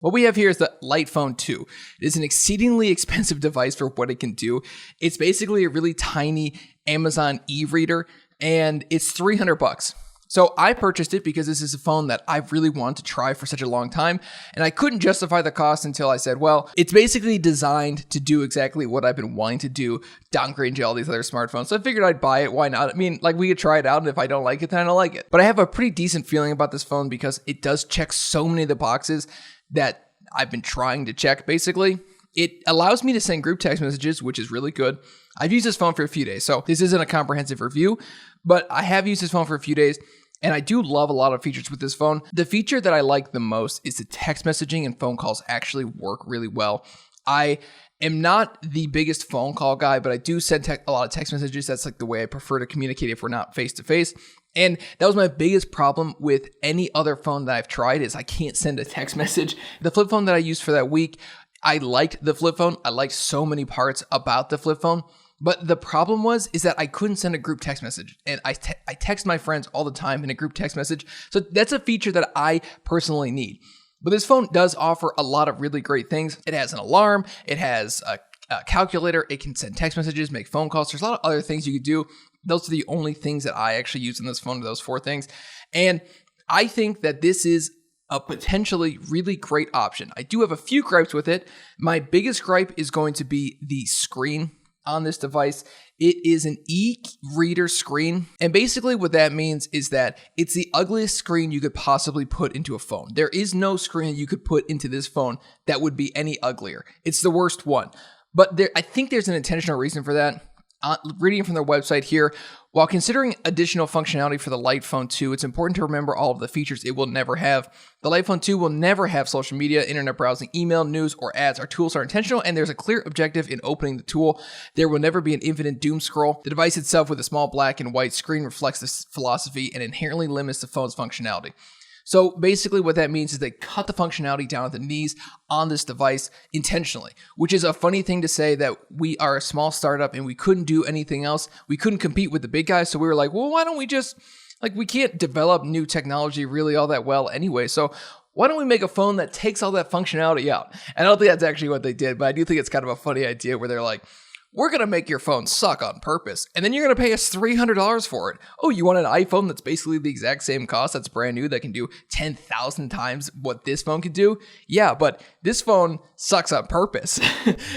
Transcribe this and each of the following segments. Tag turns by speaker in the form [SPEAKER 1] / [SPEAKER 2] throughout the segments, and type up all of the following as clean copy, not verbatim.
[SPEAKER 1] What we have here is the Light Phone 2. It is an exceedingly expensive device for what it can do. It's basically a really tiny Amazon e-reader, and it's $300. So I purchased it because this is a phone that I really wanted to try for such a long time, and I couldn't justify the cost until I said, well, it's basically designed to do exactly what I've been wanting to do, downgrading to all these other smartphones. So I figured I'd buy it. Why not? I mean, like, we could try it out, and if I don't like it, then I don't like it. But I have a pretty decent feeling about this phone because it does check so many of the boxes that I've been trying to check, basically. It allows me to send group text messages, which is really good. I've used this phone for a few days, so this isn't a comprehensive review, but I have used this phone for a few days, and I do love a lot of features with this phone. The feature that I like the most is the text messaging and phone calls actually work really well. I am not the biggest phone call guy, but I do send a lot of text messages. That's like the way I prefer to communicate if we're not face to face. And that was my biggest problem with any other phone that I've tried is I can't send a text message. The flip phone that I used for that week, I liked the flip phone. I liked so many parts about the flip phone. But the problem is that I couldn't send a group text message. And I text my friends all the time in a group text message. So that's a feature that I personally need. But this phone does offer a lot of really great things. It has an alarm. It has a calculator. It can send text messages, make phone calls. There's a lot of other things you could do. Those are the only things that I actually use in this phone, those 4 things. And I think that this is a potentially really great option. I do have a few gripes with it. My biggest gripe is going to be the screen on this device. It is an e-reader screen. And basically what that means is that it's the ugliest screen you could possibly put into a phone. There is no screen you could put into this phone that would be any uglier. It's the worst one. But I think there's an intentional reason for that. Reading from their website here, while considering additional functionality for the Light Phone 2, it's important to remember all of the features it will never have. The Light Phone 2 will never have social media, internet browsing, email, news, or ads. Our tools are intentional, and there's a clear objective in opening the tool. There will never be an infinite doom scroll. The device itself with a small black and white screen reflects this philosophy and inherently limits the phone's functionality. So basically what that means is they cut the functionality down at the knees on this device intentionally, which is a funny thing to say that we are a small startup and we couldn't do anything else. We couldn't compete with the big guys. So we were like, well, why don't we just, we can't develop new technology really all that well anyway. So why don't we make a phone that takes all that functionality out? And I don't think that's actually what they did, but I do think it's kind of a funny idea where they're like, we're going to make your phone suck on purpose, and then you're going to pay us $300 for it. Oh, you want an iPhone that's basically the exact same cost, that's brand new, that can do 10,000 times what this phone could do? Yeah, but this phone sucks on purpose.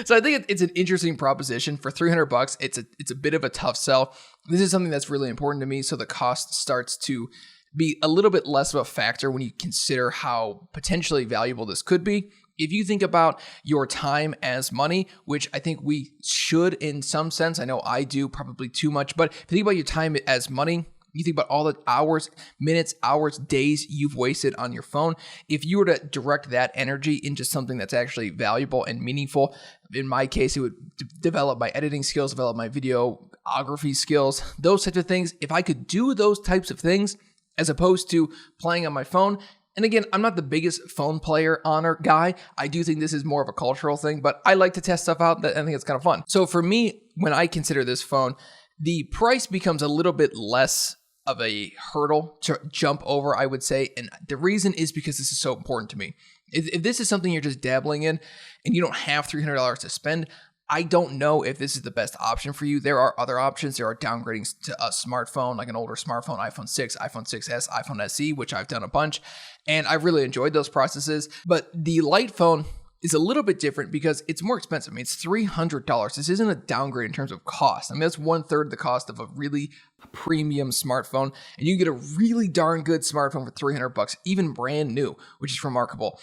[SPEAKER 1] So I think it's an interesting proposition. For $300, it's a bit of a tough sell. This is something that's really important to me, so the cost starts to be a little bit less of a factor when you consider how potentially valuable this could be. If you think about your time as money, which I think we should in some sense, I know I do probably too much, but if you think about your time as money, you think about all the hours, minutes, hours, days you've wasted on your phone. If you were to direct that energy into something that's actually valuable and meaningful, in my case, it would develop my editing skills, develop my videography skills, those types of things. If I could do those types of things as opposed to playing on my phone. And again, I'm not the biggest phone player guy. I do think this is more of a cultural thing, but I like to test stuff out. I think it's kind of fun. So for me, when I consider this phone, the price becomes a little bit less of a hurdle to jump over, I would say. And the reason is because this is so important to me. If this is something you're just dabbling in and you don't have $300 to spend, I don't know if this is the best option for you. There are other options. There are downgrading to a smartphone, like an older smartphone, iPhone 6, iPhone 6s, iPhone SE, which I've done a bunch. And I really enjoyed those processes. But the Light phone is a little bit different because it's more expensive. I mean, it's $300. This isn't a downgrade in terms of cost. I mean, that's 1/3 the cost of a really premium smartphone. And you can get a really darn good smartphone for $300, even brand new, which is remarkable.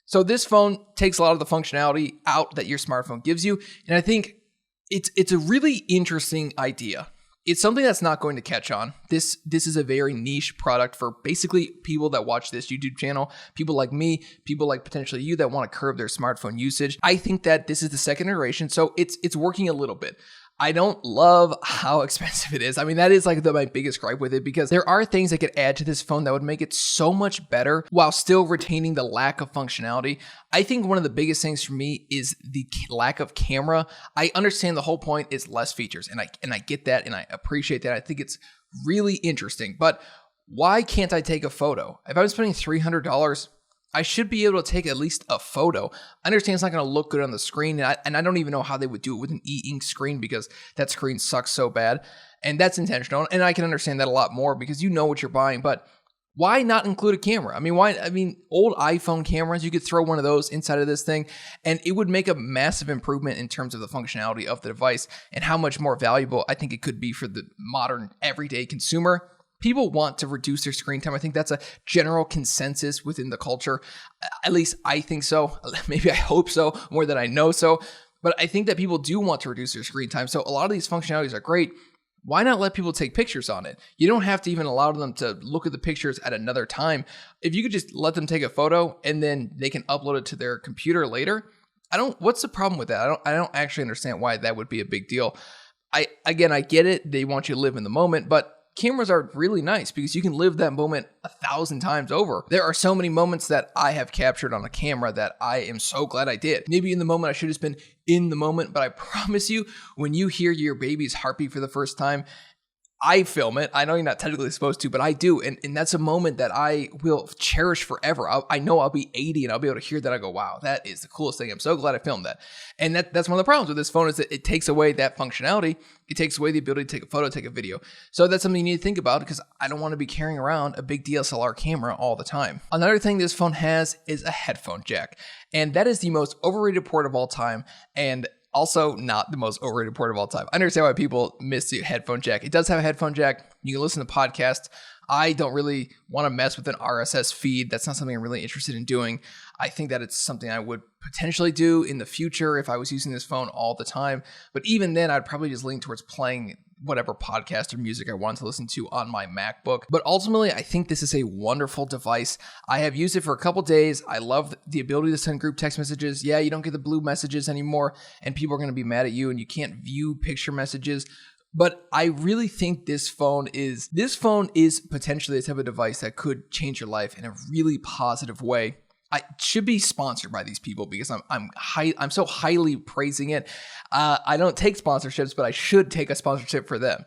[SPEAKER 1] So this phone takes a lot of the functionality out that your smartphone gives you. And I think it's a really interesting idea. It's something that's not going to catch on. This is a very niche product for basically people that watch this YouTube channel, people like me, people like potentially you that want to curb their smartphone usage. I think that this is the second iteration, so it's working a little bit. I don't love how expensive it is. I mean, that is like my biggest gripe with it because there are things that could add to this phone that would make it so much better while still retaining the lack of functionality. I think one of the biggest things for me is the lack of camera. I understand the whole point is less features, and I get that, and I appreciate that. I think it's really interesting, but why can't I take a photo? If I'm spending $300, I should be able to take at least a photo. I understand it's not going to look good on the screen, and I don't even know how they would do it with an e-ink screen because that screen sucks so bad, and that's intentional, and I can understand that a lot more because you know what you're buying, but why not include a camera? I mean, old iPhone cameras, you could throw one of those inside of this thing, and it would make a massive improvement in terms of the functionality of the device and how much more valuable I think it could be for the modern everyday consumer. People want to reduce their screen time. I think that's a general consensus within the culture. At least I think so. Maybe I hope so, more than I know so. But I think that people do want to reduce their screen time. So a lot of these functionalities are great. Why not let people take pictures on it? You don't have to even allow them to look at the pictures at another time. If you could just let them take a photo and then they can upload it to their computer later, what's the problem with that? I don't actually understand why that would be a big deal. I get it. They want you to live in the moment, but cameras are really nice because you can live that moment 1,000 times over. There are so many moments that I have captured on a camera that I am so glad I did. Maybe in the moment I should have just been in the moment, but I promise you, when you hear your baby's heartbeat for the first time, I film it. I know you're not technically supposed to, but I do. And that's a moment that I will cherish forever. I know I'll be 80 and I'll be able to hear that. I go, wow, that is the coolest thing. I'm so glad I filmed that. And that's one of the problems with this phone is that it takes away that functionality. It takes away the ability to take a photo, take a video. So that's something you need to think about because I don't want to be carrying around a big DSLR camera all the time. Another thing this phone has is a headphone jack. And that is the most overrated port of all time. And also not the most overrated port of all time. I understand why people miss the headphone jack. It does have a headphone jack. You can listen to podcasts. I don't really want to mess with an RSS feed. That's not something I'm really interested in doing. I think that it's something I would potentially do in the future if I was using this phone all the time. But even then, I'd probably just lean towards playing whatever podcast or music I want to listen to on my MacBook. But ultimately, I think this is a wonderful device. I have used it for a couple days. I love the ability to send group text messages. Yeah, you don't get the blue messages anymore, and people are going to be mad at you, and you can't view picture messages. But I really think this phone is potentially the type of device that could change your life in a really positive way. I should be sponsored by these people because I'm so highly praising it. I don't take sponsorships, but I should take a sponsorship for them.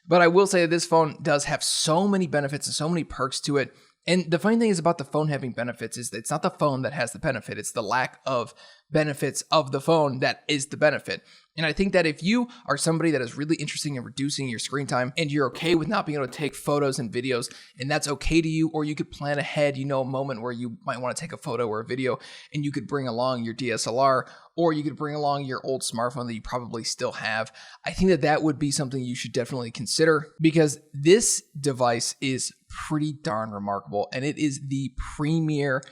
[SPEAKER 1] But I will say that this phone does have so many benefits and so many perks to it. And the funny thing is about the phone having benefits is that it's not the phone that has the benefit. It's the lack of benefits of the phone that is the benefit. And I think that if you are somebody that is really interested in reducing your screen time and you're okay with not being able to take photos and videos, and that's okay to you, or you could plan ahead, a moment where you might want to take a photo or a video and you could bring along your DSLR, or you could bring along your old smartphone that you probably still have. I think that would be something you should definitely consider because this device is pretty darn remarkable and it is the premier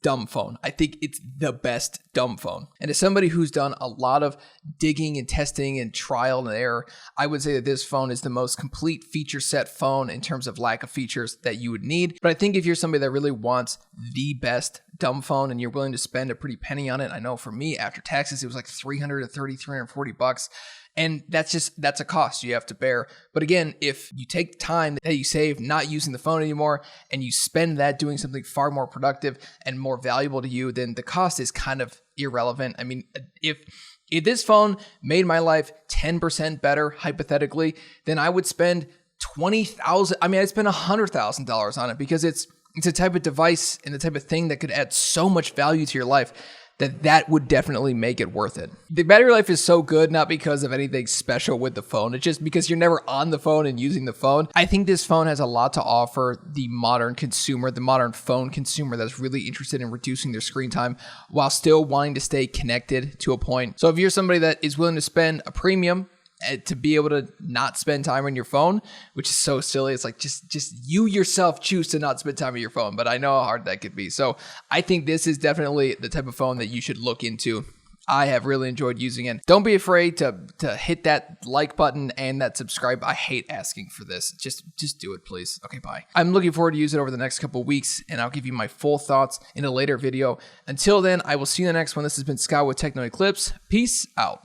[SPEAKER 1] dumb phone. I think it's the best dumb phone. And as somebody who's done a lot of digging and testing and trial and error, I would say that this phone is the most complete feature set phone in terms of lack of features that you would need. But I think if you're somebody that really wants the best dumb phone and you're willing to spend a pretty penny on it, I know for me after taxes, it was like $330, $340. And that's a cost you have to bear. But again, if you take time that you save not using the phone anymore and you spend that doing something far more productive and more valuable to you, then the cost is kind of irrelevant. I mean, if this phone made my life 10% better, hypothetically, then I would spend $20,000. I mean, I'd spend $100,000 on it because it's a type of device and the type of thing that could add so much value to your life that would definitely make it worth it. The battery life is so good, not because of anything special with the phone. It's just because you're never on the phone and using the phone. I think this phone has a lot to offer the modern consumer, the modern phone consumer that's really interested in reducing their screen time while still wanting to stay connected to a point. So if you're somebody that is willing to spend a premium to be able to not spend time on your phone, which is so silly. It's like just you yourself choose to not spend time on your phone, but I know how hard that could be. So I think this is definitely the type of phone that you should look into. I have really enjoyed using it. Don't be afraid to hit that like button and that subscribe. I hate asking for this. Just do it, please. Okay, bye. I'm looking forward to use it over the next couple weeks, and I'll give you my full thoughts in a later video. Until then, I will see you in the next one. This has been Scott with Techno Eclipse. Peace out.